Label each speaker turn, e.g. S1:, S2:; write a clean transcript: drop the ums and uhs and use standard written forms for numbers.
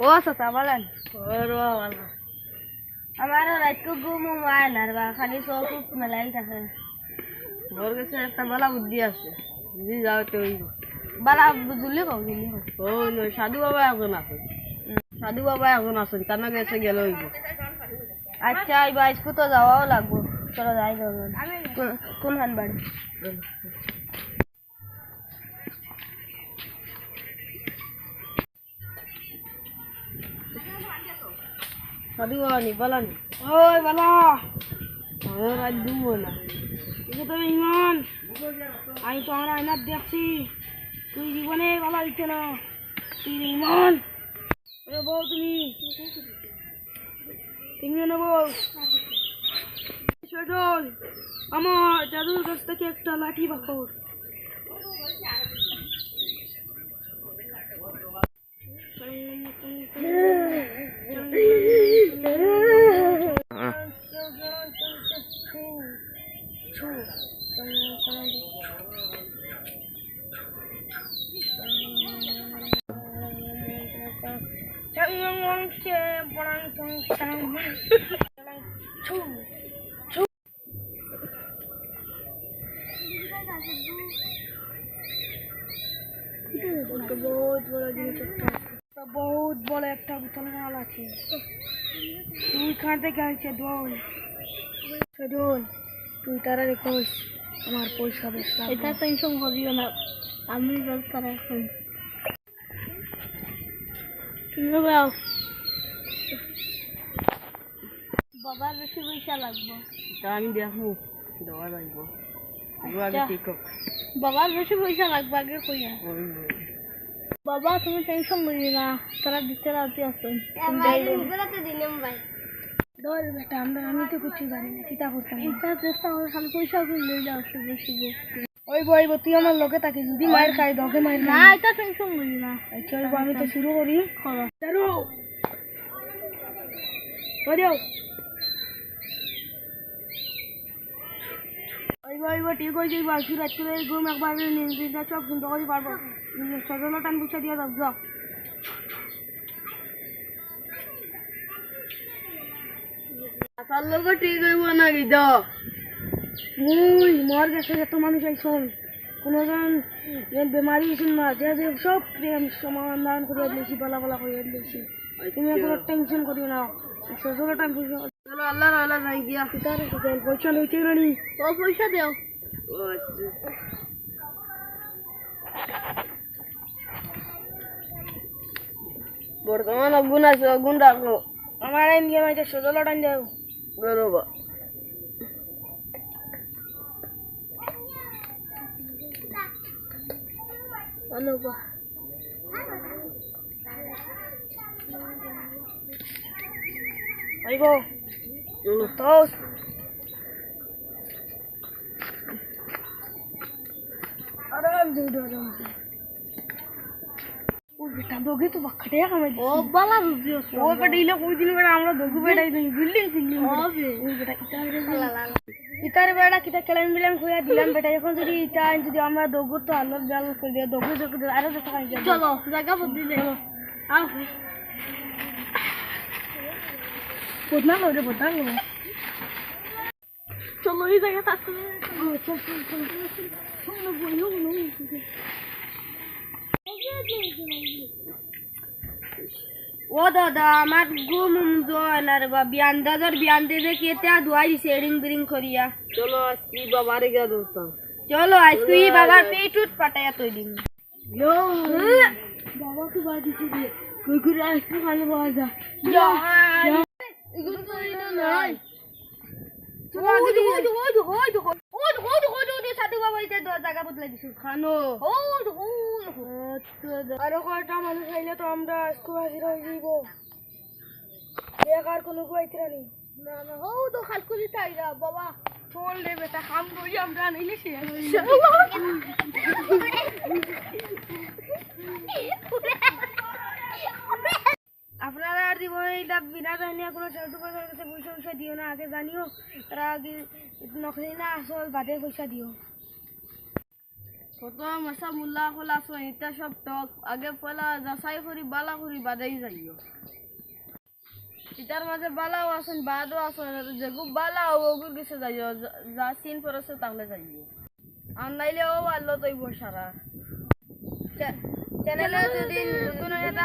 S1: ও চাচা বলেন। আমারও রাত ঘুম হয় না বা খালি চোখ মেলাই থাকে।
S2: মোর কাছে একটা বালা বুদ্ধি আছে, যদি যাও তো
S1: বালা জুলি কও জুলি কও।
S2: ও নয়, সাধু বাবা একজন আছে, সাধু বাবা একজন আছেন, তার নাকি এসে গেল হইব।
S1: আচ্ছা এবার স্কুল তো যাওয়াও লাগবো, চলো যাই যাবেন। কোনখান বাড়ি?
S2: সাধু বাবা নি বালা নি।
S1: ওই বালা
S2: আমার আজ দুবো না।
S1: এটা তো ইমান, আমি তো আমার আয়নার দেখছি তুই জীবনে ভালো দিচ্ছে না, তুই ইমান। বউ তুমি নেবো সেজল, আমার জাদুর কাছ থেকে একটা লাঠি বাকর। बहुत बड़ा जिनिस একটা বহুত বড় একটা বোতলের মাল আছে। তুই খান থেকে আনছে দোল সেদুল, তুই তারা রেখোস আমার পয়সা বেশ। এটা টেনশন করিও না, আমি ব্যবস্থা রাখুন। তুমি বাও বাবার বেশি পয়সা লাগবে,
S2: তা আমি দেখবো দেওয়া যাইব। ঠিক হোক,
S1: বাবার বেশি পয়সা লাগবে আগে কইয়া। বাবা তুমি টেনশন করিও না, তারা দিতে রাজি আছেন। ধর বেটা, আমি তো কিছু জানি না, কিতা করতাম এটা চেষ্টা করে খালি পয়সা লই যাও শুভ শুভ। ওই তুই আমার লোকে তাকে যদি মায়ের খাই দকে মায়ের না, এটা টেনশন করি না। আচ্ছা আমি তো শুরু করি। শুরু করিও। ঠিক হয়ে যাইব, আসি রাত করে ঘুম একবার নির্দিষ্ট সব সুন্দর করে পারবো। সজল টান বুঝা দিয়ে যাও যাও।
S2: তার লোক ঠিক হইব না গিদ
S1: মুই মর গেছে এত মানুষ আইসন, কোনোজন বেমারি আছেন না, যে সব প্রেম সমাধান করে দিয়েছি, বলা বলা করে দিয়েছি। তুমি কোনো টেনশন করিও না, সজল টান বুঝা।
S2: চলো আল্লাহ আল্লাহ যাই গিয়া।
S1: পয়সা লইতে রানি, ও পয়সা দেও।
S2: বর্তমান অগুন আছে, অগুন রাখো।
S1: আমার আইন দিয়ে মাইতে সজল টান দেও।
S2: বরোবা
S1: অনুবা আইবো তোস আরাম দে আরাম দে। ও বেটা দোগে তো বাক্কাটে কামাই ও বালা রুজিও ও বেটা ইলে কই দিন বেটা আমরা দোগু বেটাই দিই বিল্ডিং হবে ও বেটা ইতারে বেটা কিটা কেলাম বিলাম কইয়া দিলাম বেটা, এখন যদি ইটা যদি আমরা দোগু তো আলো জাল কই দিয়া দোগু আরো দেখা খাই যাব। চলো জায়গা বদলে আও বদনা লরে বদনা লরে চলো এই জায়গা থাকতে চল চল চল চল বইলো ও দাদা আমার ঘুম জোয়ালার বা বিয়ান দে কেতা দুয়াই শেরিং বিরিং করিয়া।
S2: চলো আজকে বাবারে গিয়া দোস্তাম।
S1: চলো আজকে বাবার পেটুট পাটায়া তৈ দিন। ইয়ো বাবা কি বাদিছি রে, কই করে আজকে ভালো বাজা ইয়ো এগুলো তো ইনা নাই। চলো আগে ওই সাথে বাবা ইতে জায়গা বদলাই দিছি খানো। আরো কয়টা মানুষ আইলে তো আমরা স্কুল হাজির হয়ে যাইব। আর কোনো গুয়াইতে নি না না ও তো খালকুলি তাইরা বাবা চল রে বেটা, কাম করি আমরা নিলে সে আপনারা আর জীবনে এটা বিনা জানিয়া কোনো চলতু পয়সার কাছে পয়সা দিও না, আগে জানিও তারা আগে নকলি না আসল বাদে পয়সা দিও।
S2: কত মশা মুল্লা কলা আছে এটা সব টক আগে পয়লা যাচাই করি বালা করি বাদেই যাইও ইটার মাঝে বালাও আছেন বাদও আছেন যেগু বালা ওগুর গেছে যাইও যা সিন পড়েছে তাহলে যাইও আর নাইলে ও আল্লো তৈব সারা চ্যানেলে যদি কোনো এটা